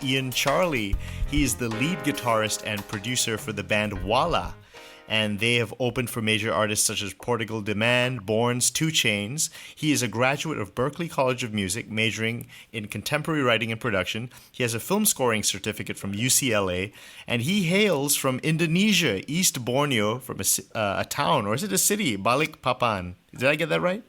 Ian Charlie. He's the lead guitarist and producer for the band WALLA. And they have opened for major artists such as Portugal Demand, Borns, 2 Chainz. He is a graduate of Berklee College of Music, majoring in contemporary writing and production. He has a film scoring certificate from UCLA, and he hails from Indonesia, East Borneo, from a town, or is it a city, Balikpapan. Did I get that right?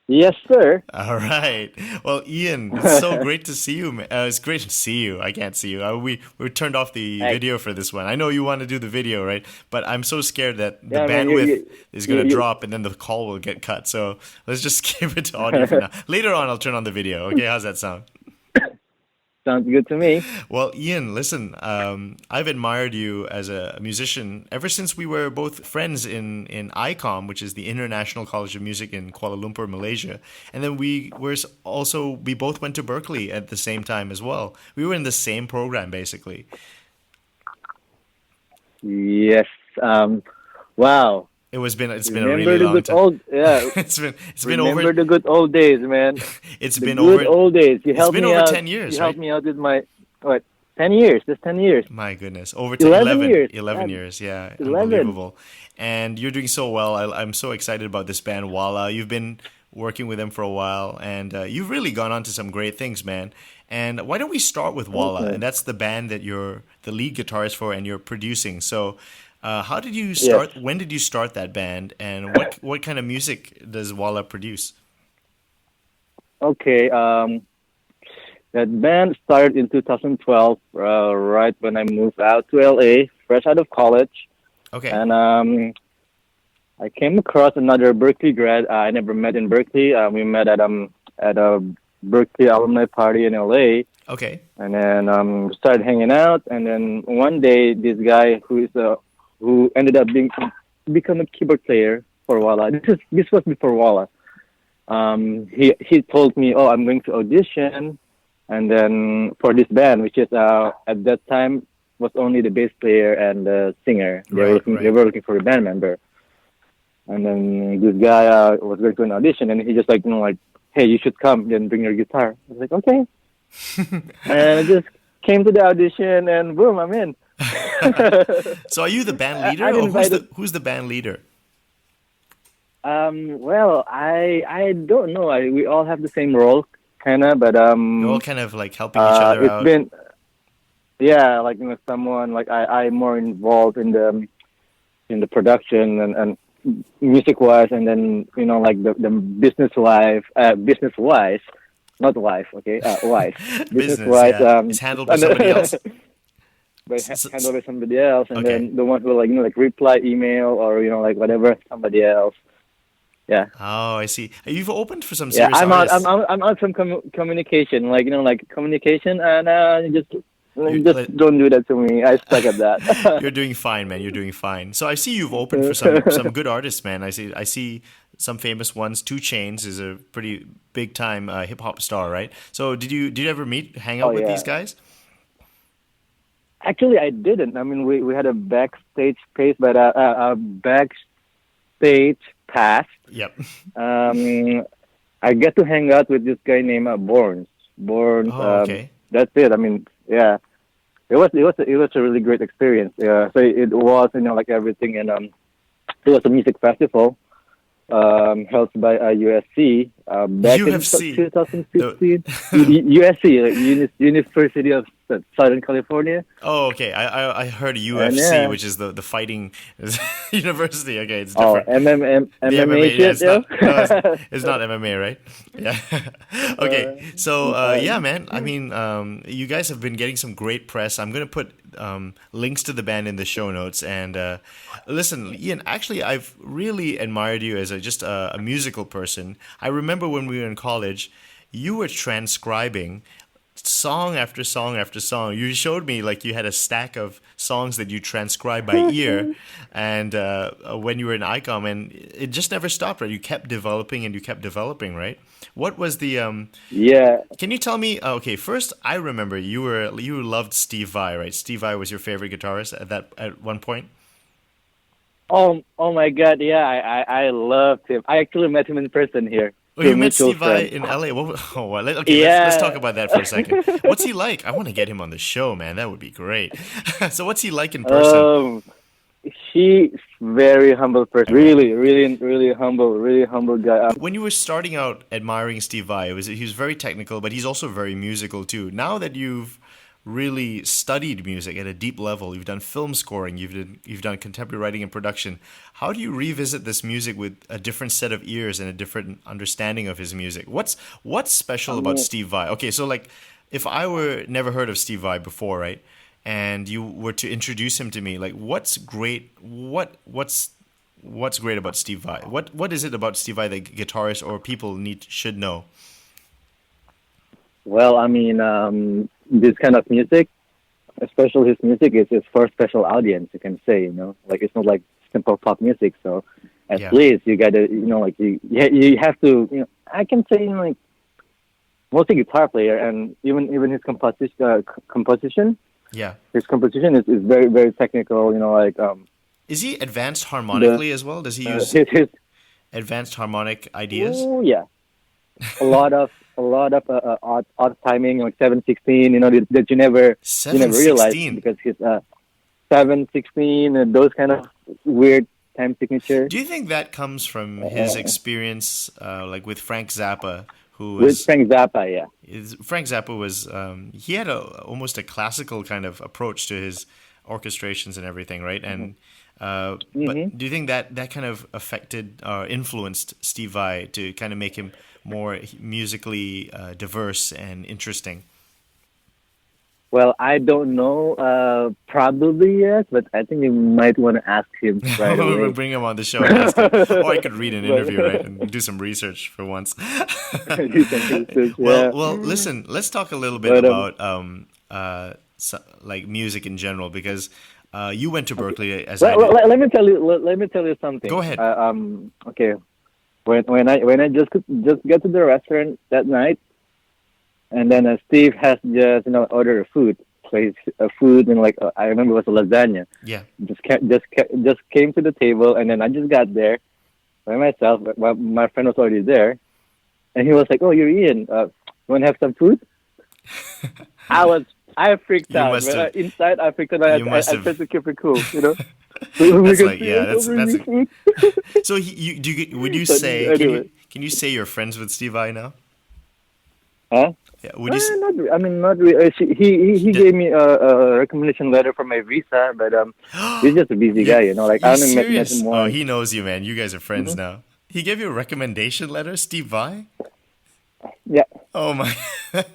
Yes, sir. All right. Well, Ian, it's so great to see you. It's great to see you. I can't see you. We turned off the video for this one. I know you want to do the video, right? But I'm so scared that the bandwidth is going to drop and then the call will get cut. So let's just keep it to audio for now. Later on, I'll turn on the video. Okay, how's that sound? Sounds good to me. Well, Ian, listen, I've admired you as a musician ever since we were both friends in Ecamm, which is the International College of Music in Kuala Lumpur, Malaysia. And then we both went to Berklee at the same time as well. We were in the same program, basically. Yes. Wow. It's been a really long time. it's been over. Remember the good old days, man. It's been over. Good old days. It's been over 10 years. You helped me out with my 10 years. Just 10 years. My goodness, over 11 years. 11 years. Yeah, 11. Unbelievable. And you're doing so well. I'm so excited about this band, WALLA. You've been working with them for a while, and you've really gone on to some great things, man. And why don't we start with WALLA? Okay. And that's the band that you're the lead guitarist for, and you're producing. So. How did you start? Yes. When did you start that band, and what kind of music does WALLA produce? Okay, that band started in 2012, right when I moved out to LA, fresh out of college. Okay, and I came across another Berklee grad. I never met in Berklee. We met at a Berklee alumni party in LA. Okay, and then started hanging out, and then one day this guy who ended up become a keyboard player for WALLA. This was before WALLA. He told me, "Oh, I'm going to audition," and then for this band, which is at that time was only the bass player and the singer. They were looking for a band member. And then this guy was going to an audition, and he just "Hey, you should come. Then bring your guitar." I was like, "Okay," and I just came to the audition, and boom, I'm in. So are you the band leader, or who's the band leader? Well, I don't know. We all have the same role, kinda, but you're all kind of like helping each other out. Someone I'm more involved in the production and music wise, and then the business wise, not wife, okay, wife. Business wise, is handled by somebody else. Handled by somebody else, and then the one who reply email or whatever, somebody else. Yeah. Oh, I see. You've opened for some serious artists. I'm out from communication, communication, and just don't do that to me. I suck at that. You're doing fine, man. You're doing fine. So I see you've opened for some good artists, man. I see some famous ones. 2 Chainz is a pretty big time hip hop star, right? So did you ever hang out with these guys? Actually, I didn't. I mean, we had a backstage pass, but a backstage pass. Yep. I get to hang out with this guy named Borns. Oh, okay. That's it. I mean, yeah, it was a really great experience. Yeah, so it was everything, and it was a music festival held by USC back UFC. in 2015. USC, University of Southern California. Oh, okay. I heard UFC, which is the fighting university. Okay, it's different. MMA shit, it's not MMA, right? Yeah. Okay, so man. I mean, you guys have been getting some great press. I'm gonna put links to the band in the show notes. And listen, Ian, actually, I've really admired you as just a musical person. I remember when we were in college, you were transcribing song after song after song. You showed me you had a stack of songs that you transcribed by ear, and when you were in Ecamm, and it just never stopped, right? You kept developing and you kept developing, right? What was the Can you tell me? Okay, first I remember you loved Steve Vai, right? Steve Vai was your favorite guitarist at one point. Oh my God! Yeah, I loved him. I actually met him in person here. Oh, you met mutual Steve Vai friend. in LA. Okay, let's talk Yeah. about that for a second. What's he like? I want to get him on the show, man. That would be great. So, what's he like in person? Um, He's very humble person. Right. Really, really humble guy. When you were starting out admiring Steve Vai, he was very technical, but he's also very musical too. Now that you've really studied music at a deep level, you've done film scoring, you've done contemporary writing and production. How do you revisit this music with a different set of ears and a different understanding of his music? What's special about Um, Steve Vai? Okay, so like if I were never heard of Steve Vai before, right? And you were to introduce him to me, like what's great? What's great about Steve Vai? What is it about Steve Vai that guitarists or people should know? well, I mean, this kind of music, especially his music, is for a special audience. You can say, like it's not like simple pop music. So, at Yeah. least you gotta, like you have to, I can say, like mostly guitar player, and even his composition. Yeah. His composition is very very technical. Like Is he advanced the harmonically as well? Does he use his advanced harmonic ideas? oh yeah, a lot of odd timing, like 7/16. That you never realize 7/16. because his 7/16 and those kind of weird time signature Do you think that comes from his experience, like with Frank Zappa, who with was Frank Zappa. Yeah. Frank Zappa was he had almost a classical kind of approach to his orchestrations and everything, right? And hmm but do you think that kind of affected or influenced Steve Vai to kind of make him more musically diverse and interesting? Well, I don't know. Probably yes, but I think you might want to ask him right We'll away. bring him on the show and ask him. Or I could read an interview, right, and do some research for once. Do some research, Well, yeah. well, listen. Let's talk a little bit But about like music in general because you went to Berklee as I did. let me tell you something. Go ahead. Okay. When I just got to the restaurant that night, and then Steve has just ordered a food. So he's a food and like I remember it was a lasagna. Yeah. Just came to the table, and then I just got there by myself. But my friend was already there, and he was like, "Oh, you're Ian. Want to have some food?" I freaked You out. must have. Inside, I freaked out. I must I have. tried to keep it cool. Oh my That's God, like yeah. Steve, That's don't bring me food. so. Would you So say? anyway. Can you say you're friends with Steve Vai now? Huh? Yeah. Would you? Not really. He Did- gave me a recommendation letter for my visa, but he's just a busy guy, Like You I only met serious? him Oh, once. he knows you, man. You guys are friends now. He gave you a recommendation letter, Steve Vai? Yeah, Oh my.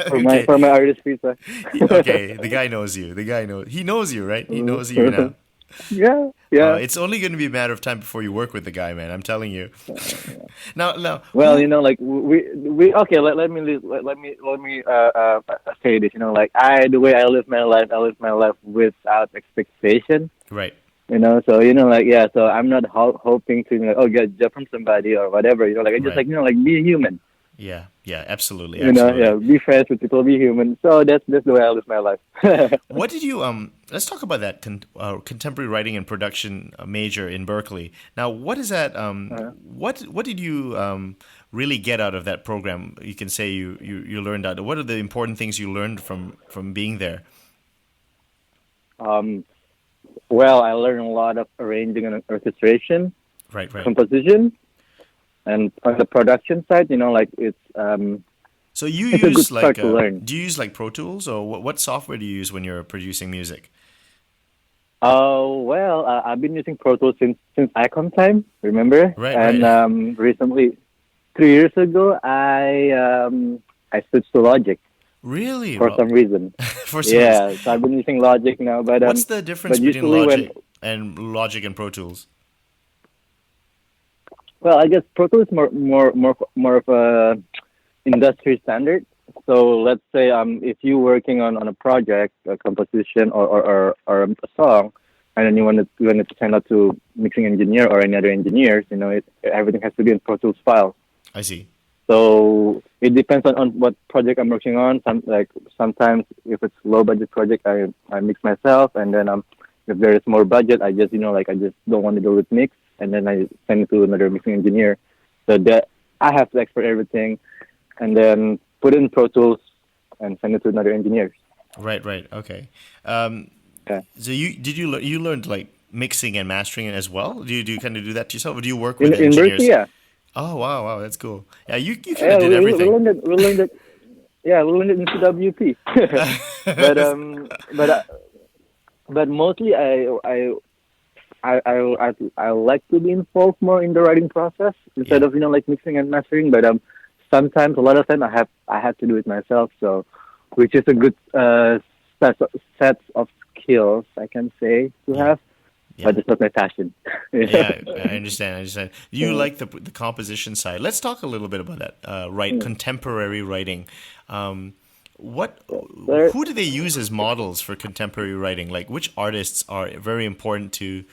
for my Okay. for my artist visa. Okay, the guy knows you. He knows you, right? He knows you now. Yeah. It's only going to be a matter of time before you work with the guy, man. I'm telling you. Now, Well, like we okay. Let me say this. Like the way I live my life without expectation. right, So like yeah. So I'm not hoping to get a job from somebody or whatever. Like I just Right. like be human. yeah, absolutely, Yeah, absolutely. be friends with people, be human. So that's the way I live my life. What did you Let's talk about that contemporary writing and production major in Berklee. Now, what is that? What did you really get out of that program? You can say you learned out. What are the important things you learned from being there? Well, I learned a lot of arranging and orchestration, Right, right. composition, and on the production side, like it's So you it's a good use start like to learn. do you use like Pro Tools or what software do you use when you're producing music? Oh well, I've been using Pro Tools since Ecamm time, remember? Right, and right. Recently, 3 years ago, I switched to Logic Really? for some reason. For some reason. Yeah, so I've been using Logic now, but What's the difference but between usually Logic and Pro Tools? well, I guess Pro Tools is more of a industry standard. So let's say if you're working on a project, a composition or a song, and then you want to send out to mixing engineer or any other engineers, everything has to be in Pro Tools file. I see. So it depends on what project I'm working on. Sometimes if it's low budget project, I mix myself, and then if there is more budget, I just I just don't want to go with mix, and then I send it to another mixing engineer. So that I have to export everything, and then put it in Pro Tools and send it to another engineer. Right, right. Okay. Okay. So you learned like mixing and mastering as well? Do you kind of do that yourself, or do you work In with in Berkeley, engineers? yeah, Oh wow, that's cool. Yeah, you kind of yeah, did we everything. learned it. We learned it. Yeah, we learned it in CWP. but but mostly I like to be involved more in the writing process instead Yeah, of like mixing and mastering. But sometimes a lot of time I have to do it myself. So, which is a good set of skills I can say to yeah, have. yeah. But it's not my passion. Yeah, I understand. I understand. You Yeah. like the composition side. Let's talk a little bit about that. Right, contemporary writing. What? But, Who do they use as models for contemporary writing? Like, which artists are very important to?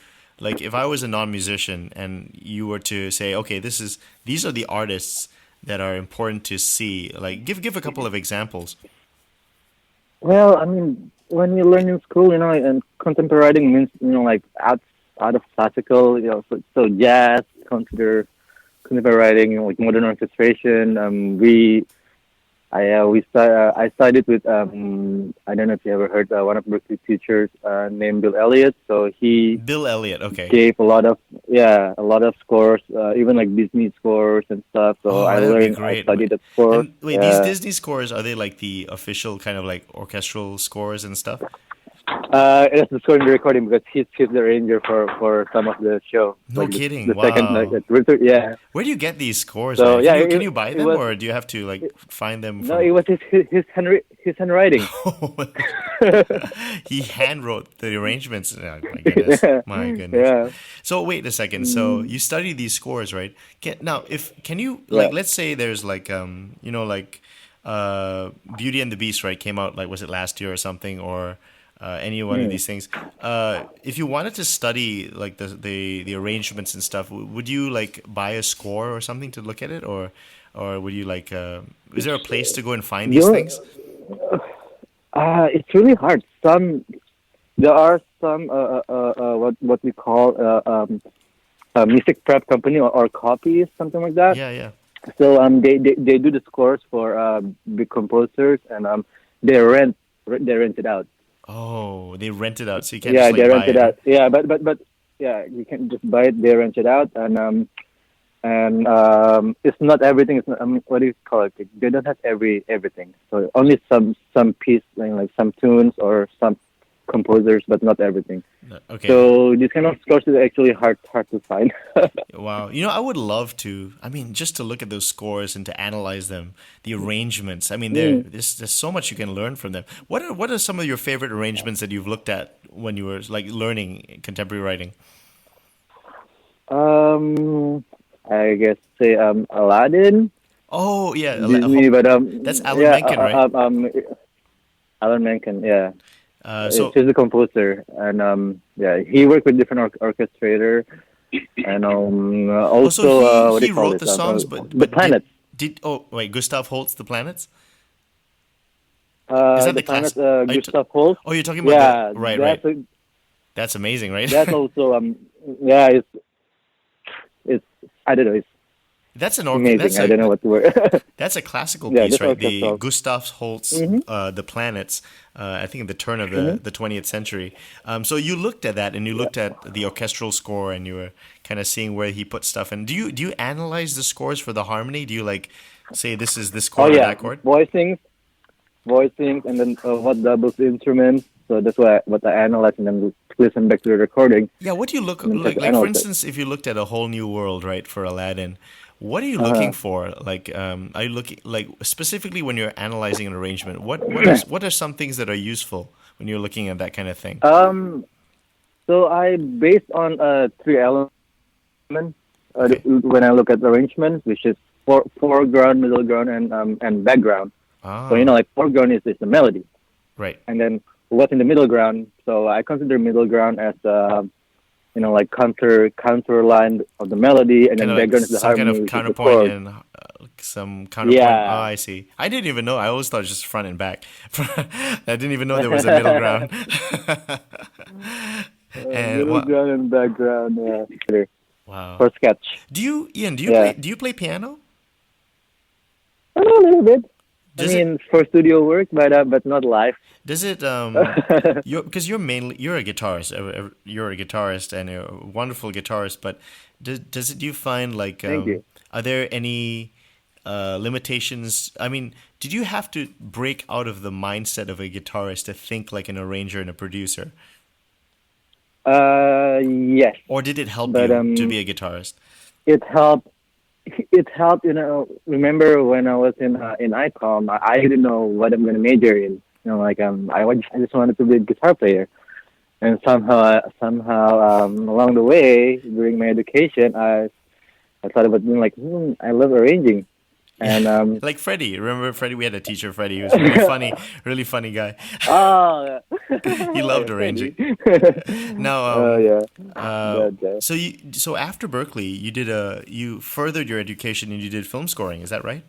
Like, if I was a non-musician and you were to say, okay, these are the artists that are important to see. Like, give a couple of examples. well, I mean, when you learn in school, and contemporary writing means, like out of classical, so jazz, contemporary writing, like modern orchestration. I studied with I don't know if you ever heard one of Berklee teachers named Bill Elliott. So he Bill Elliott. Okay. gave a lot of scores, even like Disney scores and stuff. So Oh, that would be I great. studied that score. And wait, these Yeah. Disney scores, are they like the official kind of like orchestral scores and stuff? It's the score in the recording because he's the arranger for some of the show, No like kidding. the second, like Wow. yeah. Where do you get these scores, So man? yeah, Can you buy it them, was or do you have to like find them no, from? it was his handwriting. He hand wrote the arrangements. Oh, my goodness. Yeah, My goodness. yeah, So wait a second. So you study these scores, right? Now, if can you yeah. like let's say there's like like Beauty and the Beast, right? Came out like, was it last year or something, or any one of Mm. these things. If you wanted to study like the arrangements and stuff, would you like buy a score or something to look at it, or would you like is there a place to go and find these You things? It's really hard. There are some what we call a music prep company or copies, something like that. Yeah, yeah. So they do the scores for big composers, and they rent it out. Oh, they rent it out, so you can't Yeah, just they like buy rent it it, right? out. Yeah, but yeah, you can just buy it. They rent it out, and it's not everything. It's not, what do you call it? They don't have everything. So only some piece, like some tunes or some composers, but not everything. No, okay. So this kind of scores is actually hard to find. Wow. I would love to, I mean, just to look at those scores and to analyze them, the arrangements. I mean, there's so much you can learn from them. What are some of your favorite arrangements that you've looked at when you were like learning contemporary writing? I guess say Aladdin, Oh, yeah. Disney, but That's Alan yeah, Menken, right? Alan Menken, yeah. So, He's a composer, and yeah, he worked with different orchestrator, and oh, so also what do he you call wrote it? the songs, but The did Planets. oh wait, Gustav Holst, The Planets? Is that The the class? Planets. Gustav Holst. Oh, you're talking about Yeah, the right. that's That's amazing, right? that's also yeah, it's I don't know, it's That's an amazing. I don't know what the word. that's a classical Yeah, piece, that's right? The orchestral. Gustav Holst, Mm-hmm. The Planets. I think at the turn of Mm-hmm. the 20th century. So you looked at that and you looked at the orchestral score and you were kind of seeing where he put stuff. And do you analyze the scores for the harmony? Do you like say this is this Oh chord or yeah, that chord? voicings, and then what doubles the instruments. So that's what I analyze, and then listen back to the recording, Yeah, what do you look and then try to like for analyze it. instance, if you looked at A Whole New World, right, for Aladdin, what are you looking Uh-huh. for? Like, are you looking like specifically when you're analyzing an arrangement? What are some things that are useful when you're looking at that kind of thing? So I based on three elements Okay. when I look at arrangements, which is foreground, middle ground, and background. So Ah, like foreground is the melody, right. and then what's in the middle ground. So I consider middle ground as like counter line of the melody, and Kind then of like background is the some kind harmony, of which is the counterpoint chord. and some counterpoint. Oh, Yeah. I see. I didn't even know. I always thought it was just front and back. I didn't even know there was a middle ground. And Middle what? ground and background. Yeah. Wow. For sketch. Do you, Ian? Yeah. Do you play piano? A little bit. I Does it mean, for studio work, but not live. does it because you're a guitarist, you're a guitarist and a wonderful guitarist, but does it do you find like Thank you. are there any limitations? I mean, did you have to break out of the mindset of a guitarist to think like an arranger and a producer, Yes, or did it help but you to be a guitarist? it helped. It helped. Remember when I was in Ecamm, I didn't know what I'm gonna major in. I just wanted to be a guitar player, and somehow along the way during my education, I thought about being like, I love arranging, and Like Freddie. Remember Freddie? We had a teacher, Freddie. He was really funny guy. oh, He loved Freddie. arranging. Now, Oh yeah, so after Berklee, you furthered your education and you did film scoring. Is that right?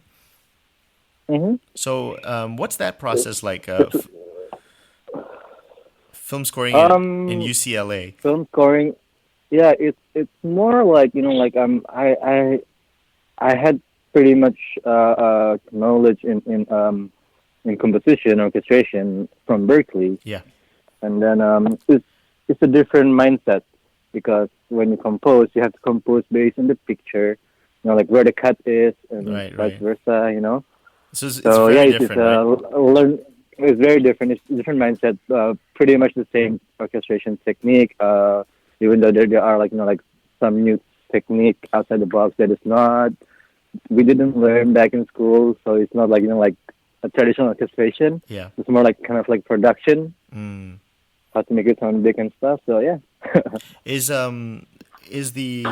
hmm So, what's that process like? Film scoring in Um, UCLA. film scoring. Yeah, it's more like I had pretty much knowledge in composition orchestration from Berklee, Yeah. and then it's a different mindset because when you compose, you have to compose based on the picture, like where the cut is and Right. vice Right. versa. So it's So yeah, very it's different, right? learn. It's very different. It's a different mindset. Pretty much the same orchestration technique. Even though there are like some new technique outside the box that is not we didn't learn back in school. So it's not like a traditional orchestration. Yeah. It's more like kind of like production, Mm. how to make it sound big and stuff. So yeah. Is is the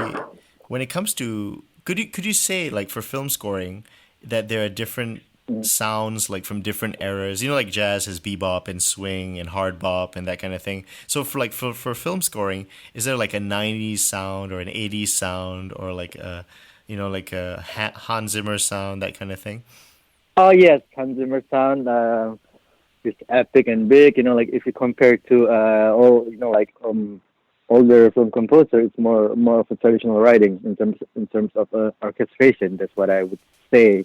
when it comes to could you say like for film scoring that there are different sounds like from different eras, like jazz has bebop and swing and hard bop and that kind of thing. So for film scoring, is there like a 90s sound or an 80s sound or like a like a Hans Zimmer sound, that kind of thing? Oh yes, Hans Zimmer sound. It's epic and big. Like if you compare to older film composer, it's more of a traditional writing in terms of orchestration. That's what I would say.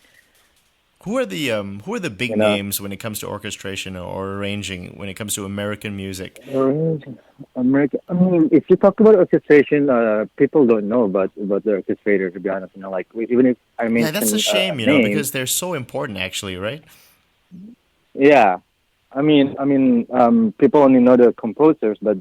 Who are the big You know, names when it comes to orchestration or arranging when it comes to American music? American. I mean, if you talk about orchestration, people don't know about the orchestrator. To be honest, like even if I Yeah, that's a mention shame, names, because they're so important actually, right? yeah. I mean, people only know the composers, but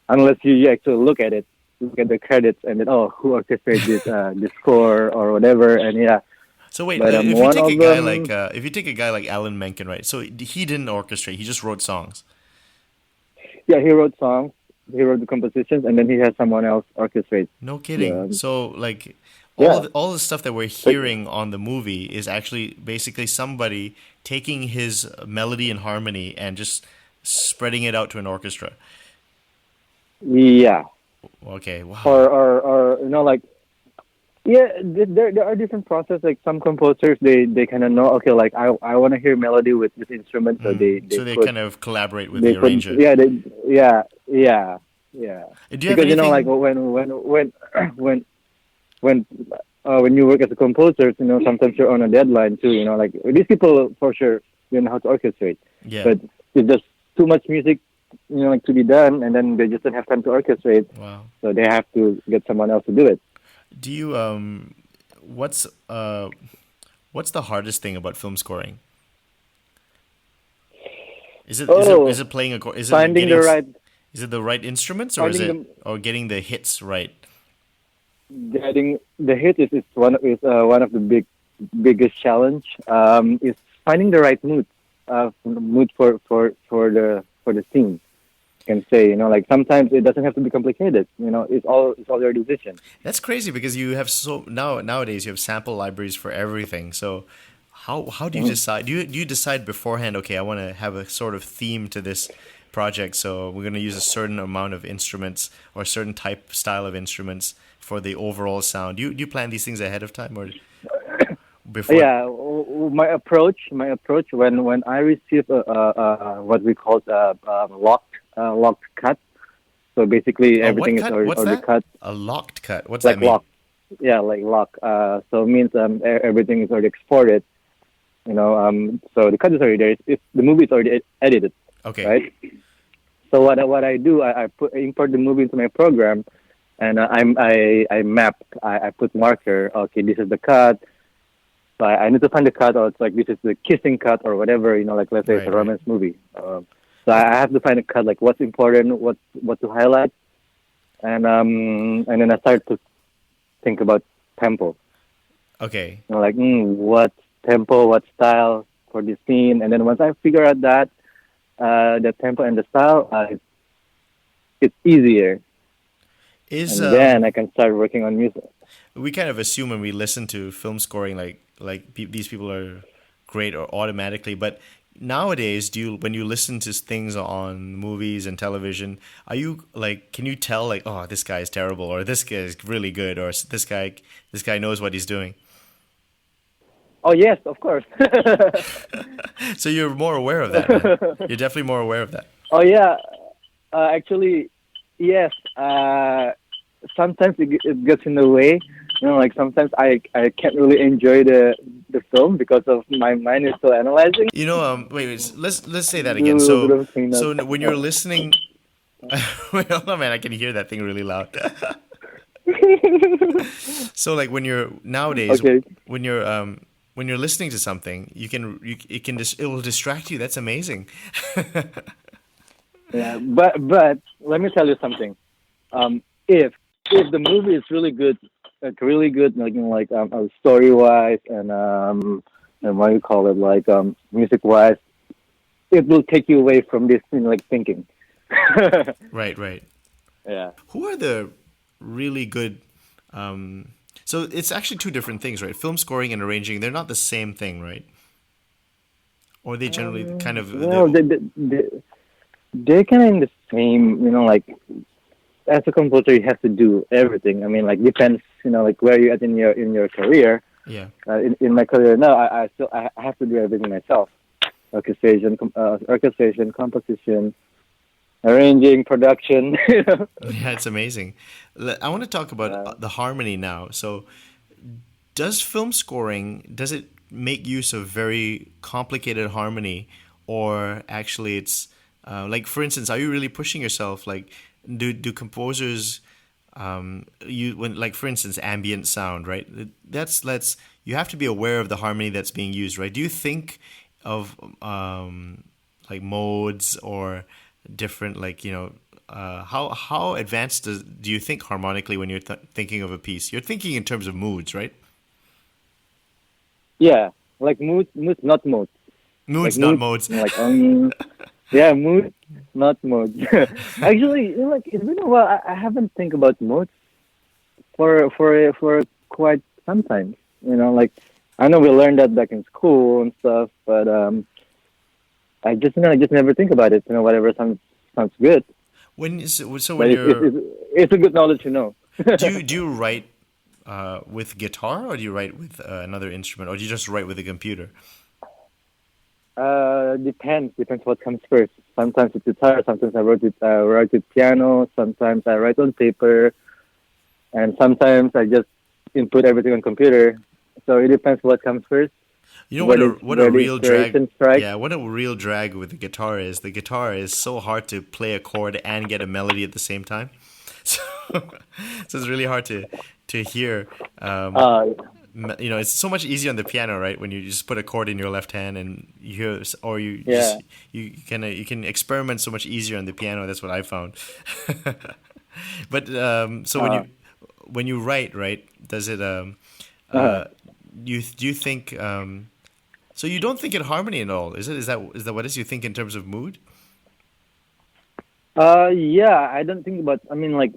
unless you actually look at the credits, and then who orchestrated this score or whatever, and yeah. So wait, But if you one take a of guy like them, Alan Menken, right? So he didn't orchestrate; he just wrote songs. yeah, he wrote songs, he wrote the compositions, and then he had someone else orchestrate No kidding. the So like yeah. all the stuff that we're Like, hearing on the movie is actually basically somebody taking his melody and harmony and just spreading it out to an orchestra. yeah, Okay, or wow. like yeah, there are different processes. Like some composers, they kind of know. Okay, like I want to hear melody with this instrument, so So they kind of collaborate with the arranger. yeah yeah yeah Do you have because like anything? when when when you work as a composer, sometimes you're on a deadline too. Like these people for sure know how to orchestrate, Yeah. but it's just too much music, like to be done, and then they just don't have time to orchestrate, Wow. so they have to get someone else to do it. Do you what's what's the hardest thing about film scoring? Oh, Is it playing a chord? Is it like finding the right, is it the right instruments, or is finding it the or getting the hits right? getting the hit is one of the biggest challenge. Is finding the right mood for the scene. Can say like sometimes it doesn't have to be complicated. It's all your decision. That's crazy because you have nowadays you have sample libraries for everything. So how do you Mhm. decide? Do you decide beforehand? Okay, I want to have a sort of theme to this project, so we're going to use a certain amount of instruments or a certain style of instruments for the overall sound. Do you plan these things ahead of time or before? Yeah, my approach when I receive what we call locked cut. So basically Oh, what everything is cut? What's already that? cut, A locked cut. What's that like mean? lock. Yeah, like lock. So it means everything is already exported. So the cut is already there. The movie is already edited, Okay. right? So what I do, I import the movie into my program, and I map. I put marker. Okay, this is the cut. So I need to find the cut, or it's like this is the kissing cut, or whatever. Like let's say it's a Right. romance movie. So I have to find a cut, like what's important, what to highlight, and then I start to think about tempo. Okay. Like what tempo, what style for this scene, and then once I figure out that the tempo and the style, it's easier, Is and then I can start working on music. we kind of assume when we listen to film scoring these people are great or automatically, but nowadays when you listen to things on movies and television, are you like, can you tell like, oh, this guy is terrible, or this guy is really good, or this guy knows what he's doing? Oh yes, of course. So you're more aware of that, man. You're definitely more aware of that. Oh yeah, actually, yes. Sometimes it gets in the way. Like sometimes I can't really enjoy the film because of my mind is still analyzing. Wait, let's say that Do a again. little bit So of cleanup. when you're listening, wait, hold on, man, I can hear that thing really loud. So like when you're nowadays, Okay. when you're listening to something, it will distract you. That's amazing. Yeah, but let me tell you something. If the movie is really good, like story wise and what you call it, like music wise, it will take you away from this thing, like thinking. Right. Yeah. Who are the really good? So it's actually two different things, right? Film scoring and arranging, they're not the same thing, right? Or they generally kind of. Well, they're kind of in the same. Like as a composer, you have to do everything. I mean, like depends. Like where you're at in your career. Yeah. In my career now, I have to do everything myself. Orchestration, composition, arranging, production. Yeah, it's amazing. I want to talk about the harmony now. So, does film scoring, does it make use of very complicated harmony, or actually it's like, for instance, are you really pushing yourself? Like, do composers for instance, ambient sound, right? You have to be aware of the harmony that's being used, right? Do you think of like modes or different, how advanced do you think harmonically when you're thinking of a piece? You're thinking in terms of moods, right? Yeah, like moods, not modes. Moods, Like not moods, modes. yeah, moods, not modes. Actually, it's been a while. I haven't think about modes for quite some time. Like I know we learned that back in school and stuff, but I just never think about it. Whatever sounds good. When But it's a good knowledge to know. do you write with guitar, or do you write with another instrument, or do you just write with a computer? Depends what comes first. Sometimes it's guitar, sometimes I write with piano, sometimes I write on paper, and sometimes I just input everything on computer. So it depends what comes first. You know what a real drag. Strike. Yeah, what a real drag with the guitar is. The guitar is so hard to play a chord and get a melody at the same time. So, so it's really hard to hear. It's so much easier on the piano, right? When you just put a chord in your left hand and you hear, or you can experiment so much easier on the piano. That's what I found. But when you write, right? Does it do you think so you don't think in harmony at all, is it? Is that what it is? You think in terms of mood? Yeah, I don't think about. I mean, like,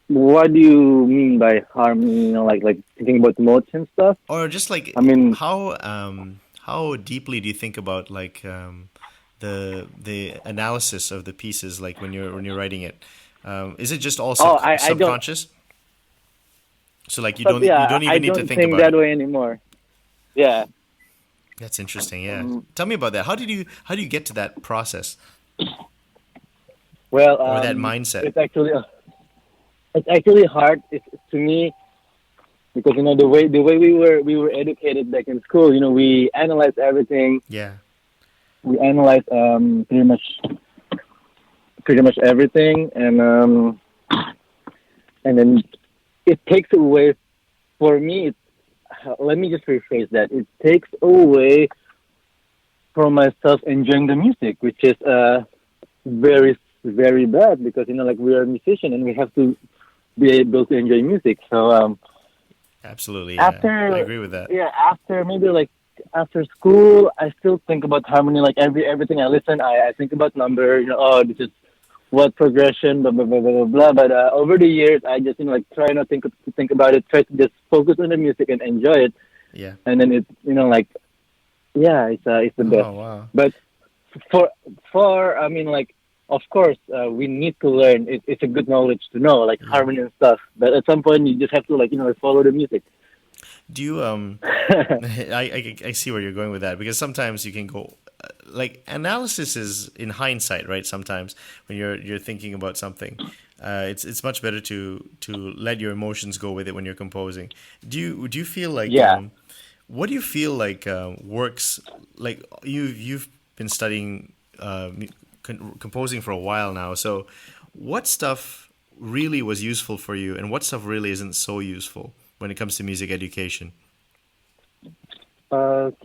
what do you mean by harmony? Like thinking about notes and stuff, or just like, I mean, how deeply do you think about like the analysis of the pieces, like when you're writing it? Is it just all subconscious? So like you don't even need to think about it. I don't think that way anymore. Yeah. That's interesting. Yeah. Tell me about that. How do you get to that process? Well, or that mindset? It's actually hard. To me, because the way we were educated back in school. We analyze everything. Yeah. We analyze pretty much everything, and then it takes away. For me, let me just rephrase that. It takes away from myself enjoying the music, which is very, very bad, because like we are a musician and we have to be able to enjoy music. So Absolutely. Yeah. I agree with that. Yeah, after maybe like after school, I still think about harmony. Like everything I listen, I think about number. Oh, this is what progression, blah blah blah blah blah. But over the years, I just like try not to think about it. Try to just focus on the music and enjoy it. Yeah. And then it's like, yeah, it's the best. Oh, wow. But for I mean, like, of course, we need to learn. It's a good knowledge to know, like harmony and stuff. But at some point, you just have to like follow the music. Do you I see where you're going with that, because sometimes you can go like analysis is in hindsight, right? Sometimes when you're thinking about something, it's much better to let your emotions go with it when you're composing. Do you feel like what do you feel like works? Like you've been studying composing for a while now, so what stuff really was useful for you, and what stuff really isn't so useful when it comes to music education? Can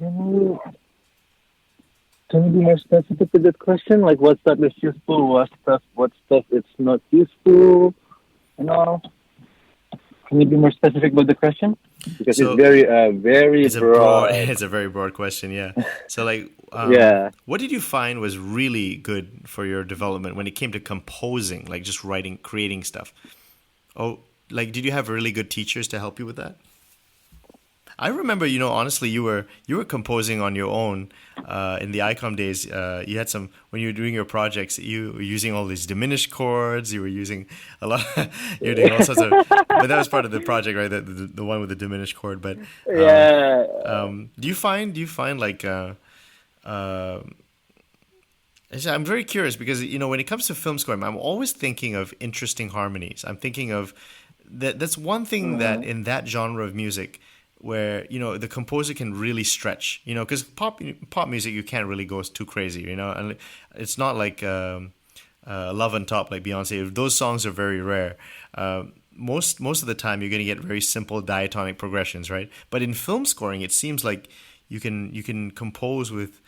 you be more specific with that question? Like, what stuff is useful? What stuff is not useful? Can you be more specific about the question? Because it's very broad. It's a very broad question. Yeah. So, like, what did you find was really good for your development when it came to composing, like just writing, creating stuff? Oh, like, did you have really good teachers to help you with that? I remember, honestly, you were composing on your own in the Ecamm days. You had some, when you were doing your projects, you were using all these diminished chords. You were using a lot. You were doing all sorts of. But that was part of the project, right? The one with the diminished chord. But do you find like I'm very curious, because when it comes to film scoring, I'm always thinking of interesting harmonies. I'm thinking of that's one thing that in that genre of music, where the composer can really stretch, because pop music you can't really go too crazy, and it's not like Love on Top, like Beyonce. Those songs are very rare. Most of the time you're going to get very simple diatonic progressions, right? But in film scoring, it seems like you can compose with.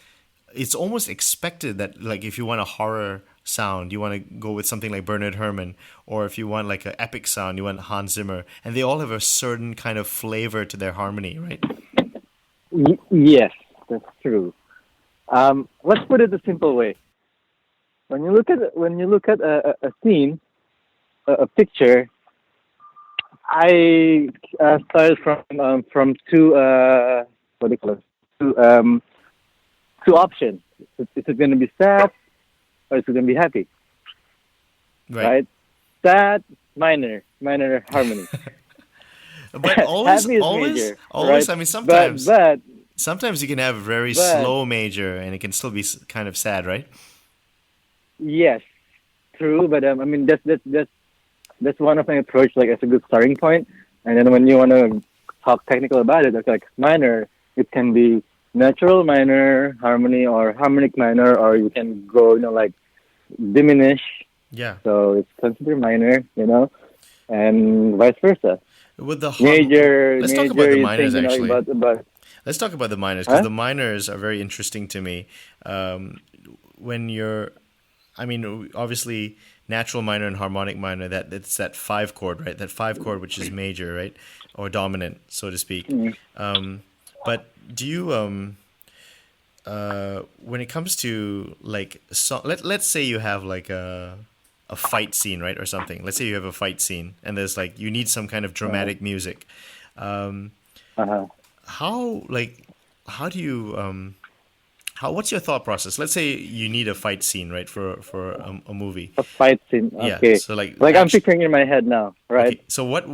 It's almost expected that, like, if you want a horror sound, you want to go with something like Bernard Herrmann, or if you want like an epic sound, you want Hans Zimmer, and they all have a certain kind of flavor to their harmony, right? Yes, that's true. Let's put it a simple way. When you look at a scene, a picture, I started from two what do you call it? Two options. Is it going to be sad, or is it going to be happy? Right? Sad, minor harmony. But always, major, right? I mean, sometimes, but sometimes you can have a very slow major, and it can still be kind of sad, right? Yes, true. But I mean, that's one of my approach, like, as a good starting point. And then when you want to talk technical about it, it's like minor. It can be natural minor harmony or harmonic minor, or you can go, like diminish. Yeah. So it's considered minor, and vice versa. With the major, let's talk about the minors actually. About let's talk about the minors, because the minors are very interesting to me. When you're, I mean, obviously natural minor and harmonic minor, it's that 5 chord, right? That 5 chord, which is major, right, or dominant, so to speak. But do you when it comes to like let's say you have like a fight scene, right, or something. Let's say you have a fight scene and there's like you need some kind of dramatic music. How do you what's your thought process? Let's say you need a fight scene, right, for a movie. A fight scene. Okay. Yeah. So like I'm picturing in my head now, right? Okay. So what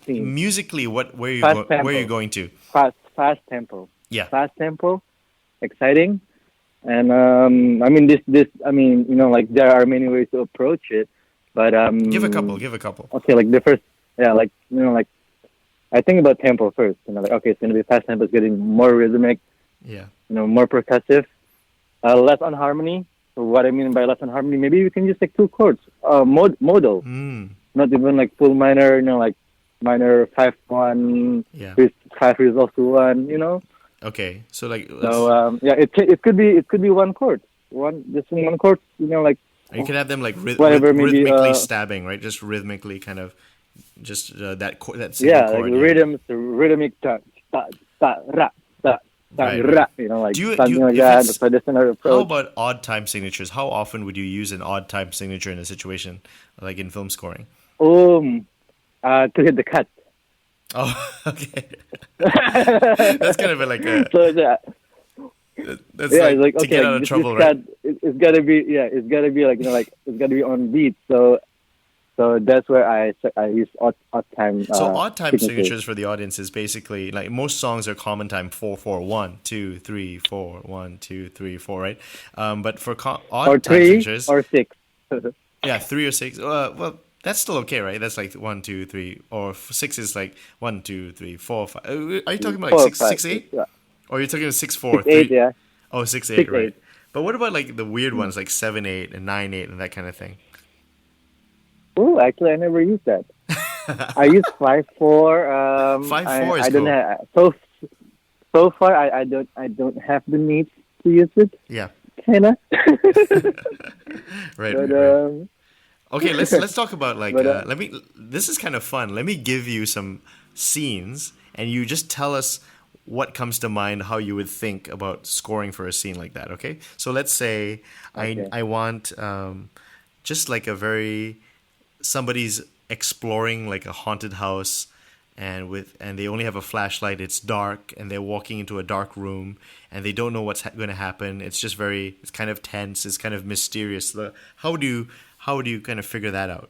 scene. Musically where are you going to? Fast tempo. Yeah. Fast tempo, exciting, and I mean this. I mean, like there are many ways to approach it, but give a couple. Okay, like the first, like I think about tempo first. Like, okay, it's gonna be fast tempo. It's getting more rhythmic. Yeah. More percussive. Less on harmony. So what I mean by less on harmony, maybe we can use like two chords. Modal. Mm. Not even like full minor. Like minor 5-1 Yeah. with 5 resolve to 1. Okay. So like, So it could be one chord. Just one chord. Like you can have them like whatever. Maybe rhythmically stabbing, right? Just rhythmically, kind of, just that single like chord. rhythms, rhythmic ta ta ta ra ta ta Right, ra. right. Like Do you something like if that. it's The traditional How approach. about odd time signatures? How often would you use an odd time signature in a situation like in film scoring? To hit the cut. Oh, okay. That's kind of like a So that's it's like to okay, get out like of this trouble, cut, right? it's gotta be like it's gotta be on beat. So that's where I use odd time So odd time signatures. signatures for the audience is basically like most songs are common time 4/4 1 2 3 4 1 2 3 4, right? But for Or odd time 3 signatures, or 6. yeah, 3 or 6. Well, that's still okay, right? That's like 1 2 3, or 6 is like 1 2 3 4 5. Are you talking about like 4 6 5 6 6, 8? yeah. Or you're talking 6 4 6 8, 3? yeah. Oh, 6 8, 6 right? 8. But what about like the weird ones like 7 8 and 9 8 and that kind of thing? Oh, actually, I never used that. I use 5/4. 5/4 is I don't cool. have so far. I don't have the need to use it. Yeah. Kinda. Right, But right, right. Okay, let's talk about like but this is kind of fun. Let me give you some scenes and you just tell us what comes to mind, how you would think about scoring for a scene like that, okay? So let's say okay. I want just like a very somebody's exploring like a haunted house and they only have a flashlight, it's dark and they're walking into a dark room and they don't know what's going to happen. It's just it's kind of tense, it's kind of mysterious. How do you kind of figure that out?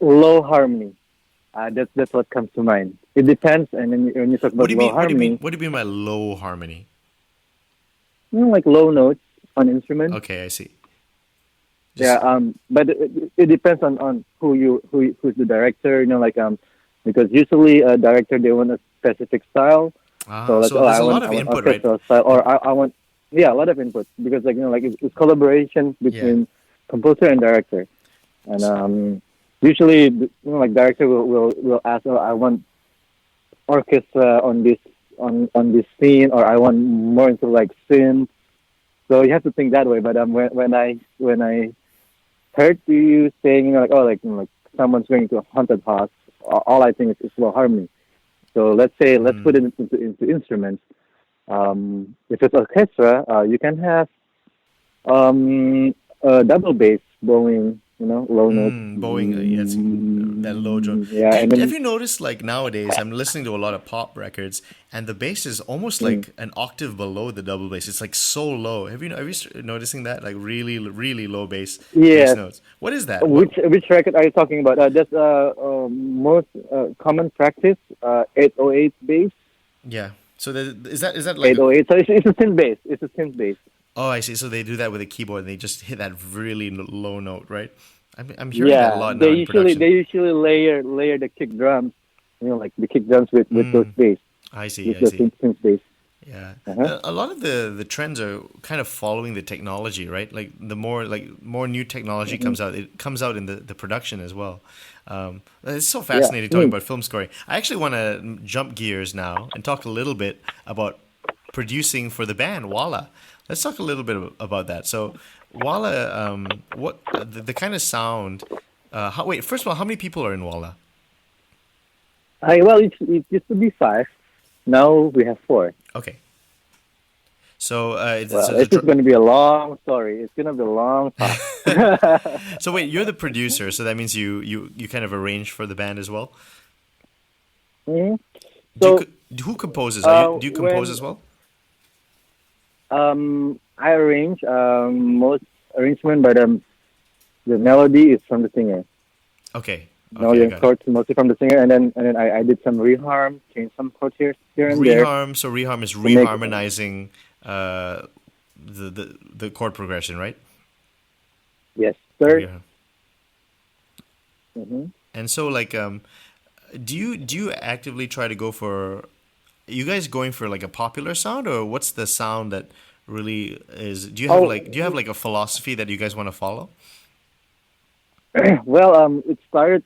Low harmony. That's what comes to mind. It depends, and then when you talk What about do you low mean? What do you mean? harmony, What do you mean by low harmony? like low notes on instruments. Okay, I see. Yeah. But it depends on who's the director. Because usually a director they want a specific style. So like, So there's I a lot want of I want input, right? orchestral style, or I want a lot of input because it's collaboration Yeah. between composer and director, and usually like director will ask, oh, I want orchestra on this scene, or I want more into like synth. So you have to think that way. But when I heard you saying like someone's going to a haunted house, all I think is low harmony. So let's put it into instruments. If it's orchestra, you can have a double bass bowing, low notes. Bowing, yes, that low drone. Yeah, and Have then you noticed, like nowadays, I'm listening to a lot of pop records, and the bass is almost like an octave below the double bass. It's like so low. Have you started noticing that? Like really, really low bass yes. notes. What is that? Which record are you talking about? That's most common practice. 808 bass. Yeah. So is that like 808. So it's a synth bass. It's a synth bass. oh, I see. So they do that with a keyboard, and they just hit that really low note, right? I'm hearing that a Yeah, lot now in production. they usually layer the kick drums, like the kick drums with those bass, I see. with I the see. synth bass. Yeah, Uh-huh. a lot of the trends are kind of following the technology, right? Like the more new technology comes out, it comes out in the production as well. It's so Yeah. fascinating talking about film scoring. I actually want to jump gears now and talk a little bit about producing for the band WALLA. Let's talk a little bit about that. So WALLA, what the kind of sound? First of all, how many people are in WALLA? Well, it used to be 5. Now we have 4. Okay, so Well, it's just going to be a long story. It's going to be a long talk. so wait, you're the producer, so that means you kind of arrange for the band as well. Mhm. So Who composes? Do you compose when as well? I arrange most arrangement, but the melody is from the singer. Okay, Melody I and got it. chords mostly from the singer, and then I did some reharm, changed some chords here and there Reharm. So reharm is to make reharmonizing the chord progression, right? yes, sir. Reharm. Hmm. And so like do you actively try to go for? You guys going for like a popular sound, or what's the sound that really is? Oh, Do you have like a philosophy that you guys want to follow? well, it started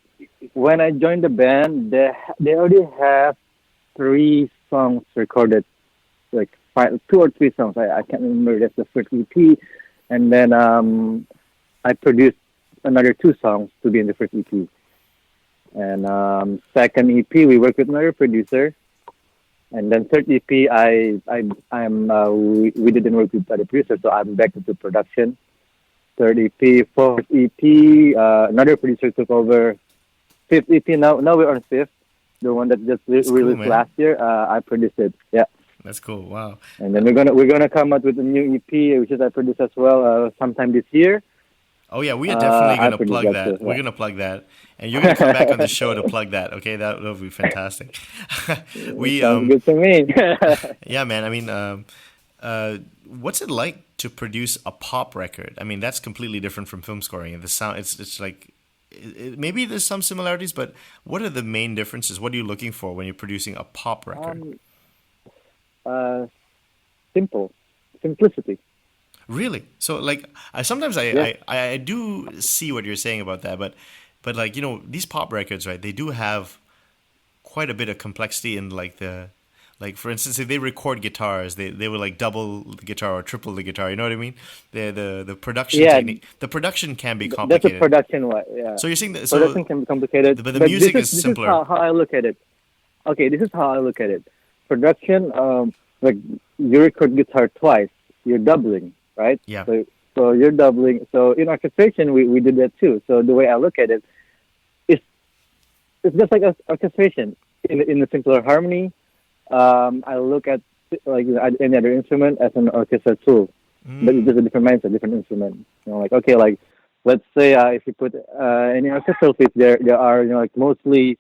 when I joined the band. They already have three songs recorded, like two or three songs. I can't remember. That's the first EP, and then I produced another two songs to be in the first EP. And second EP, we worked with another producer. And then third EP, we didn't work with other producers, so I'm back into production. Third EP, fourth EP, another producer took over. Fifth EP, now we're on fifth, the one that just That's cool, released man. last year. I produced it, yeah. That's cool. Wow. And then we're gonna come out with a new EP, which is I produced as well, sometime this year. Oh yeah, we are definitely I gonna produced plug that too. that. We're gonna plug that, and you're gonna come back on the show to plug that. Okay, that'll be fantastic. we Sounds good to me. Yeah, man. I mean, what's it like to produce a pop record? I mean, that's completely different from film scoring. And the sound, it's like maybe there's some similarities, but what are the main differences? What are you looking for when you're producing a pop record? uh, simple, simplicity. Really? So like, sometimes Yeah. I do see what you're saying about that, but like these pop records, right? They do have quite a bit of complexity in like like for instance, if they record guitars, they will like double the guitar or triple the guitar. You know what I mean? The production Yeah, technique, the production can be that's a complicated. production one. Yeah, So you're saying that production can be complicated, but the but music is this is simpler. how I look at it. Okay, this is how I look at it. Production, like you record guitar twice, you're doubling, right? Yeah. So you're doubling. So in orchestration, we did that too. So the way I look at it, it's it's just like orchestration in a simpler harmony. I look at like any other instrument as an orchestra tool, but it's Mm, just a different mindset, different instrument. Like okay, like let's say if you put any orchestral piece, there are like mostly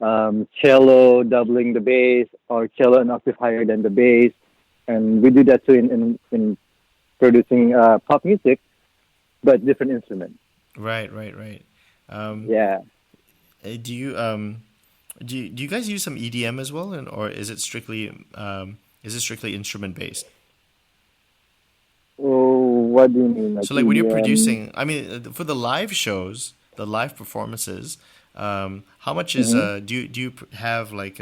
cello doubling the bass or cello an octave higher than the bass, and we do that too in producing pop music, but different instruments. right. Um, Yeah. do you guys use some EDM as well, and or is it strictly instrument based? Oh, what do you mean? Like So like when you're EDM? producing, I mean, for the live shows, the live performances, how much is Hmm. have like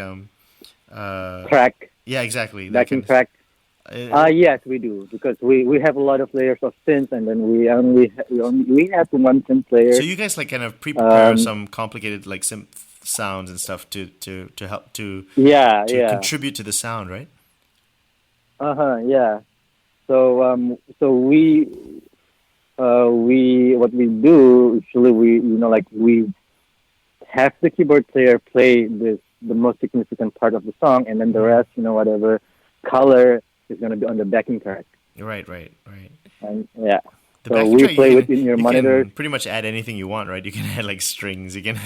uh Track, yeah, exactly, that backing kind of track. uh, Yes, we do because we have a lot of layers of synths, and then we have one synth so player. you guys like kind of pre-prepare Um, some complicated like synth sounds and stuff to help yeah, to yeah, contribute to the sound, right? yeah. So we what we do usually like we have the keyboard player play the most significant part of the song, and then the Mm. rest, whatever color is gonna be on the backing track. Right. And yeah, The so backing we track play within your you monitors. can pretty much add anything you want, right? You can add like strings, you can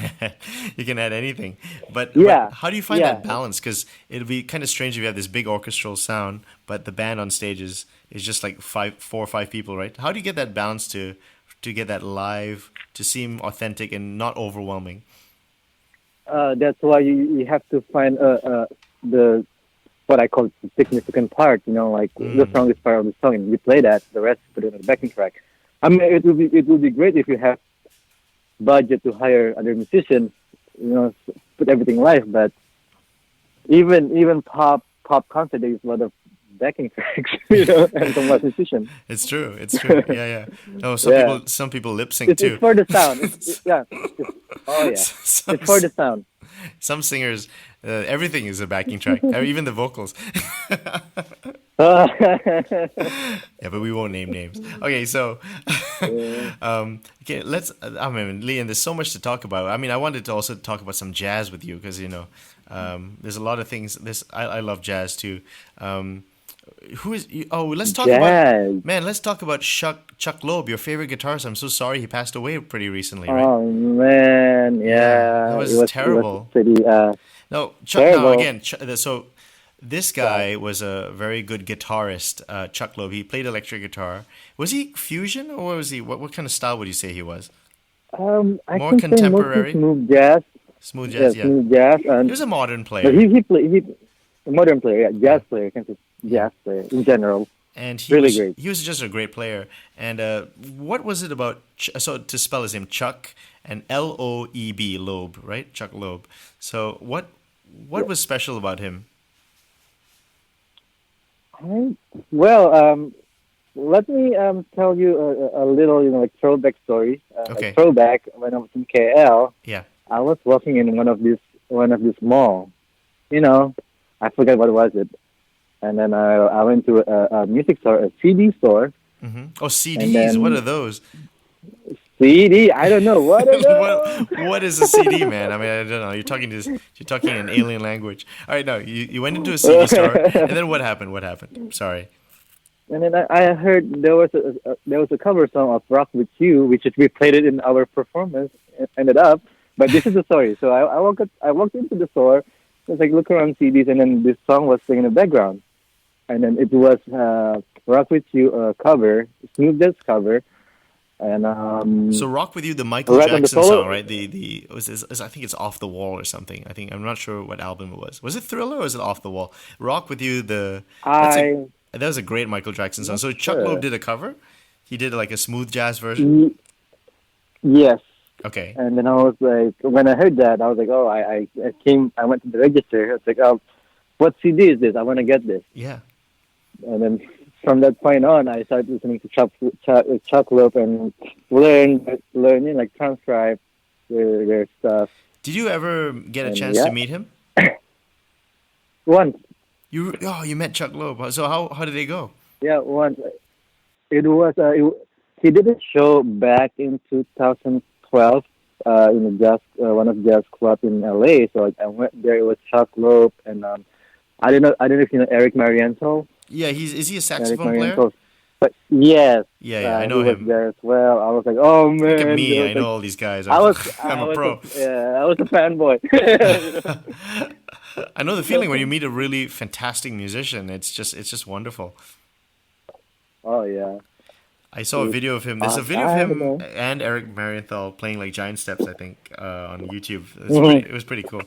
add anything. But Yeah, how do you find that yeah. balance? Because it'll be kind of strange if you have this big orchestral sound, but the band on stage is just like four or five people, right? How do you get that balance to get that live to seem authentic and not overwhelming? That's why you have to find the what I call the significant part. Like the Mm. strongest part of the song, and you play that. The rest put it on the backing track. I mean, it would be great if you have budget to hire other musicians. Put everything live. But even pop concert, there's a lot of backing tracks. And some live musicians. It's true. It's true. Yeah. Oh, Yeah, some people lip sync it's too. for the sound. Yeah. Oh yeah, some it's for the sound. some singers, everything is a backing track, even the vocals. Yeah, but we won't name names. Okay, so, Yeah. okay, let's. I mean, Leon, there's so much to talk about. I mean, I wanted to also talk about some jazz with you because there's a lot of things. I love jazz too. Um, oh, let's talk about Jazz. man. Let's talk about Chuck Loeb, your favorite guitarist. I'm so sorry he passed away pretty recently, right? Oh man, Yeah, that yeah, it was was terrible. pretty No, Chuck. Now terrible. again, so this guy was a very good guitarist. Chuck Loeb. He played electric guitar. Was he fusion or was he what? What kind of style would you say he was? I More can say mostly contemporary. smooth jazz. Smooth jazz, yeah. smooth jazz, He and was a modern but player. he play he a modern player, yeah, jazz player, I can say jazz player in general, And really great. he was just a great player. And what was it about? So to spell his name, Chuck and Loeb, Loeb, right? Chuck Loeb. So what was special about him? Alright. Well, let me tell you a little, like throwback story. Okay. Throwback when I was in KL, Yeah. I was walking in one of these mall. I forgot what was it, and then I went to a music store, a CD store, Oh, CDs. and then What are those? CD. I don't know what are those. What is a CD, man? I mean, I don't know. You're talking an alien language. All right, no, you went into a CD store, and then what happened? What happened? Sorry. And then I heard there was a cover song of "Rock with You," which we played it in our performance. Ended up, but this is the story. So I walked into the store, just like look around CDs, and then this song was playing in the background, and then it was "Rock with You" cover, smooth jazz cover, and So "Rock with You," the Michael right on the Jackson solo. song, right? I think it's "Off the Wall" or something. I'm not sure what album it was. Was it Thriller or was it "Off the Wall"? "Rock with You," that was a great Michael Jackson song. So Chuck sure. Loeb did a cover. He did like a smooth jazz version. Yes. Okay. And then I was like, when I heard that, I was like, oh, I went to the register. I was like, oh, what CD is this? I want to get this. Yeah. And then from that point on, I started listening to Chuck Loeb and learning, like transcribe their stuff. Did you ever get a And chance yeah. to meet him? Once, You met Chuck Loeb. So how did they go? yeah, once. It was, he did a show back in 2012 in one of jazz club in LA. So I went there. It was Chuck Loeb and I don't know if you know Eric Marienthal. Yeah, is he a Eric saxophone player? Marienthal. But yes, Yeah, I know he was him. there as well. I was like, oh man, Look at me, it I was know like, all these guys. I was, I'm I a was pro. I was a fanboy. I know the feeling when you meet a really fantastic musician. It's just wonderful. Oh yeah. I saw a video of him. There's a video of I don't him know. and Eric Marienthal playing like giant steps, I think, on YouTube. It was pretty cool.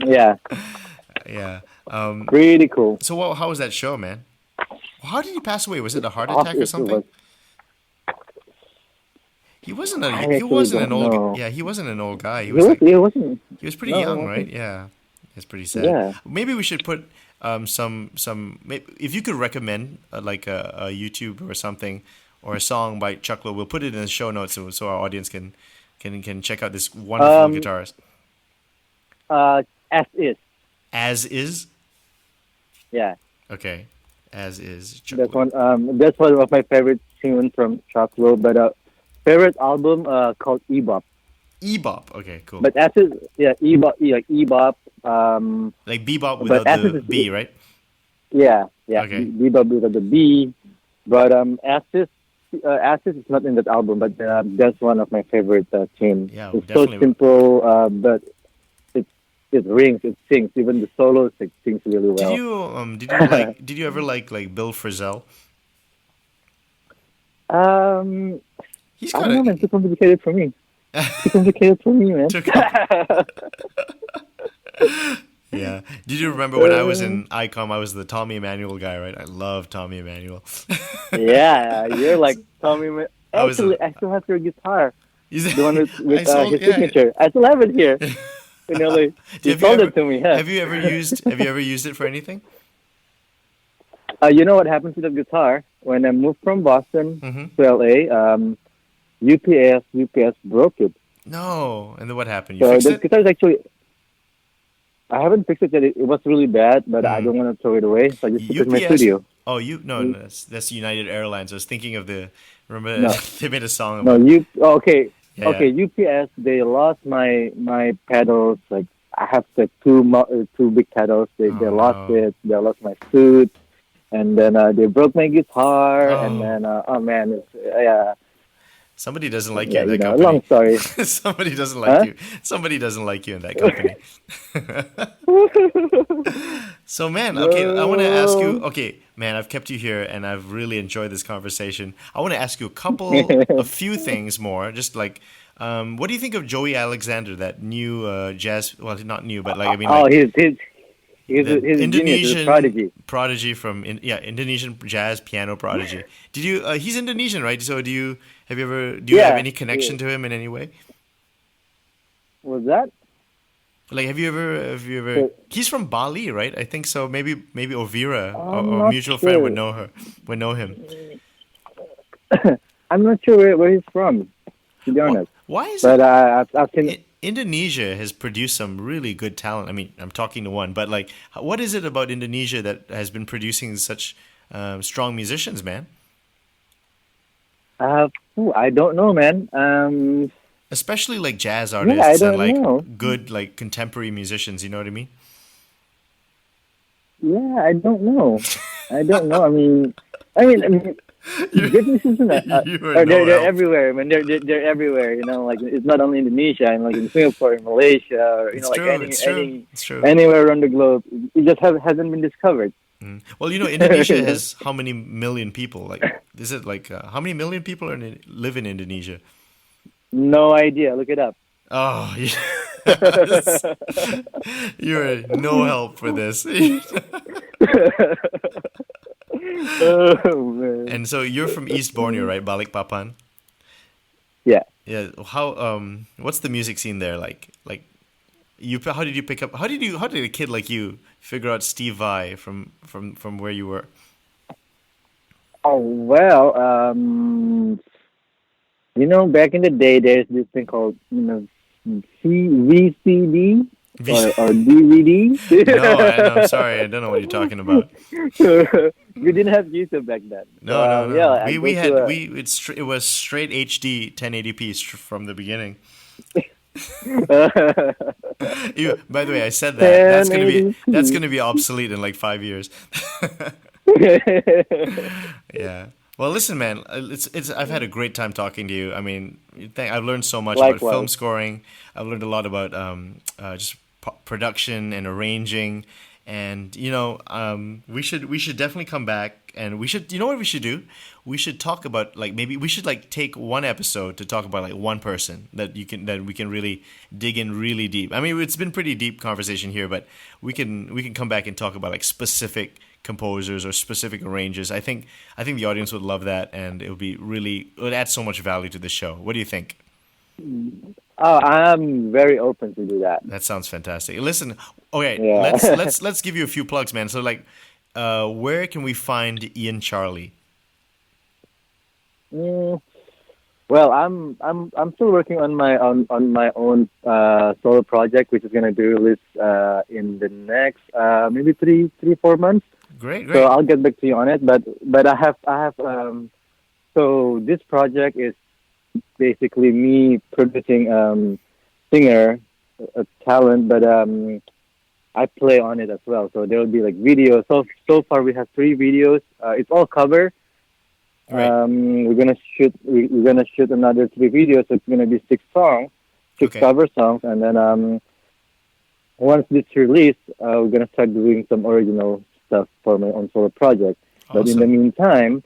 Yeah, Yeah. pretty cool. So how was that show, man? How did he pass away? Was it a heart Oh, attack or it something? was- He wasn't I he actually wasn't an don't old know. yeah, he wasn't an old guy. He It was like wasn't. he was pretty No, it young, wasn't. right? Yeah. It's pretty sad. Yeah. Maybe we should put if you could recommend like a YouTube or something or a song by Chuck Loeb, we'll put it in the show notes so our audience can check out this wonderful guitarist. As is. As Is? Yeah, Okay. As Is. Chuck that's Loeb. one. That's one of my favorite tunes from Chuck Loeb. But favorite album called Ebop. Ebop. Okay, cool. But as is, yeah, Ebop, like Ebop. Like bebop but without as the is, B, right? yeah, Okay. Bebop with the B. But As is not in that album. But that's one of my favorite tunes. Yeah, it's definitely. so simple, but it rings, it sings. Even the solos, it sings really well. Did you ever like Bill Frisell? He's I got don't know, man. Too complicated for me. Too complicated for me, man. Yeah. Did you remember when I was in Ecamm, I was the Tommy Emmanuel guy, right? I love Tommy Emmanuel. Yeah, you're like Tommy. I was Actually, I still have your guitar. Is The one with I sold- his yeah. signature. I still have it here. You know, like, you sold it to me. Yeah. Have you ever used it for anything? You know what happened to the guitar when I moved from Boston Mhm. to LA? UPS broke it. No. And then what happened? You So fixed the it? guitar is actually. I haven't fixed it yet. It was really bad, but I don't want to throw it away. So I just put it in my studio. Oh, no, that's United Airlines. I was thinking of remember No. they made a song No, about okay. Yeah, Okay, UPS, they lost my pedals. Like, I have the two big pedals. They lost no. it. They lost my suit. And then they broke my guitar. Oh. And then, oh man, yeah. Somebody doesn't like you Yeah, in that you know, company. long story. Somebody doesn't like you. Somebody doesn't like you in that company. So, man, okay, I want to ask you. Okay, man, I've kept you here, and I've really enjoyed this conversation. I want to ask you a few things more, just like What do you think of Joey Alexander, that new jazz? Well, not new, but like I mean, Oh, like he's the a genius, he's a Indonesian prodigy. from Indonesian jazz piano prodigy. Did you? He's Indonesian, right? So do you have Yeah, any connection to him in any way? was that? Like, have you ever? He's from Bali, right? I think so. Maybe Ovira I'm or a not mutual friend sure. would know him. I'm not sure where he's from, to be honest. Why is But it I've seen. Indonesia has produced some really good talent? I mean, I'm talking to one, but like, what is it about Indonesia that has been producing such strong musicians, man? I don't know, man. Especially like jazz Yeah, I artists and don't like know. good like contemporary musicians. You know what I mean? Yeah, I don't know. I don't know. I mean, good musicians You are are no they're help. everywhere. I mean, they're everywhere. You know, like it's not only Indonesia, and like in Singapore, in Malaysia, or It's like true. It's true. It's true. anywhere around the globe. It just hasn't been discovered. Well, Indonesia has how many million people? Like, is it like how many million people live in Indonesia? No idea. Look it up. Oh, yes. You're no help for this. Oh man. And so you're from East Borneo, right? Balikpapan. Yeah. Yeah. What's the music scene there like? Like, how did you pick up? How did a kid like you figure out Steve Vai from where you were? Oh well. Back in the day, there's this thing called VCD or DVD. No, I'm sorry. I don't know what you're talking about. We didn't have YouTube back then. No, no, Yeah, no. I We go had to it was straight HD 1080p from the beginning. By the way, I said that. That's gonna be obsolete in like 5 years. Yeah. Well, listen, man. It's. I've had a great time talking to you. I mean, I've learned so much about film Likewise. scoring. I've learned a lot about just production and arranging, and we should definitely come back, and we should. You know what we should do? We should talk about, like, maybe we should like take one episode to talk about like one person that we can really dig in really deep. I mean, it's been pretty deep conversation here, but we can come back and talk about like specific composers or specific arrangers. I think the audience would love that, and it would add so much value to the show. What do you think? Oh, I'm very open to do that. That sounds fantastic. Listen, okay, Yeah. let's give you a few plugs, man. So like, where can we find Ian Charlie? Mm, well, I'm still working on my own solo project, which is gonna be released in the next maybe 3-4 months. Great, So great. I'll get back to you on it. But I have so this project is basically me producing singer talent, but I play on it as well. So there will be like videos. So far we have 3 videos. It's all cover. Right. We're gonna shoot another 3 videos. So it's gonna be 6 songs, six Okay. cover songs, and then once this released, we're gonna start doing some original stuff for my own solo project. But in the Awesome. meantime,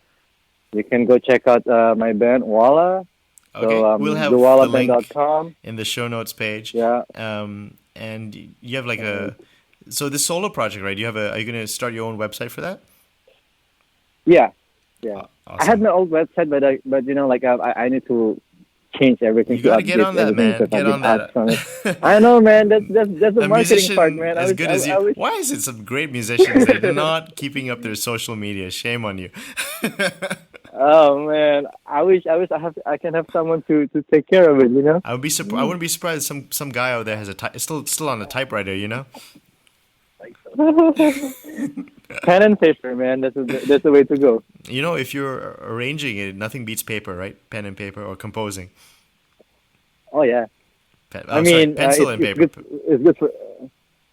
you can go check out my band WALLA. Okay. So We'll have the link thewallaband.com. in the show notes page. Yeah. And you have like so this solo project, right? Are you going to start your own website for that? Yeah. Yeah. I had Awesome. my old website, but I need to change everything You to got to get update on that, everything man. because I've Get been on that. asked on it. I know, man. That's the A marketing part, musician man. as good as you. I wish. Why is it some great musicians that are not keeping up their social media? Shame on you. Oh man, I can have someone to take care of it. You know. I would be I wouldn't be surprised if some guy out there has still on a typewriter. Pen and paper, man. That's the way to go. If you're arranging it, nothing beats paper, right? Pen and paper or composing. Oh yeah. I'm sorry, pencil and it's paper. good. It's good for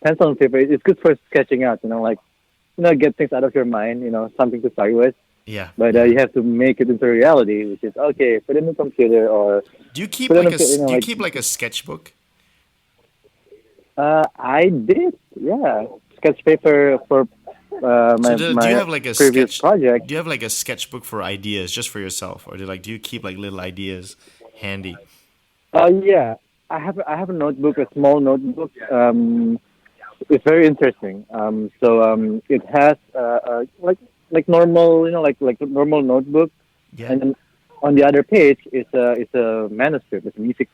pencil and paper. It's good for sketching out. Get things out of your mind. Something to start with. Yeah. But you have to make it into reality, which is okay. Put it in the computer, or Do you keep put it like in a, do you keep like a sketchbook? I did, yeah, sketch paper for my Do my you have like a previous project. Do you have like a sketchbook for ideas just for yourself, or do you keep like little ideas handy? Yeah, I have a notebook, a small notebook. It's very interesting. It has like normal, like a normal notebook, Yeah. and then on the other page is a manuscript. It's a music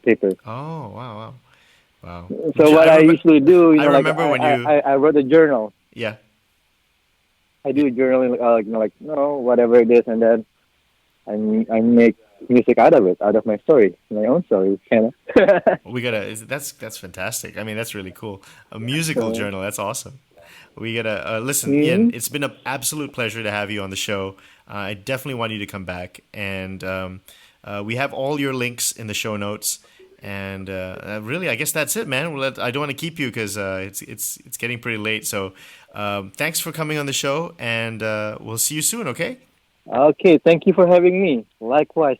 paper. Oh, wow, wow, wow. So what I usually do, I like remember when you. I wrote a journal. Yeah. I do journaling, like whatever it is, and then I make music out of it, out of my story, my own story, kind of. We gotta. That's fantastic. I mean, that's really cool. A musical So, journal. That's awesome. We gotta listen, Ian. mm, It's been an absolute pleasure to have you on the show. I definitely want you to come back, and we have all your links in the show notes. And really, I guess that's it, man. I don't want to keep you because it's getting pretty late. So thanks for coming on the show, and we'll see you soon. Okay. okay, thank you for having me. Likewise.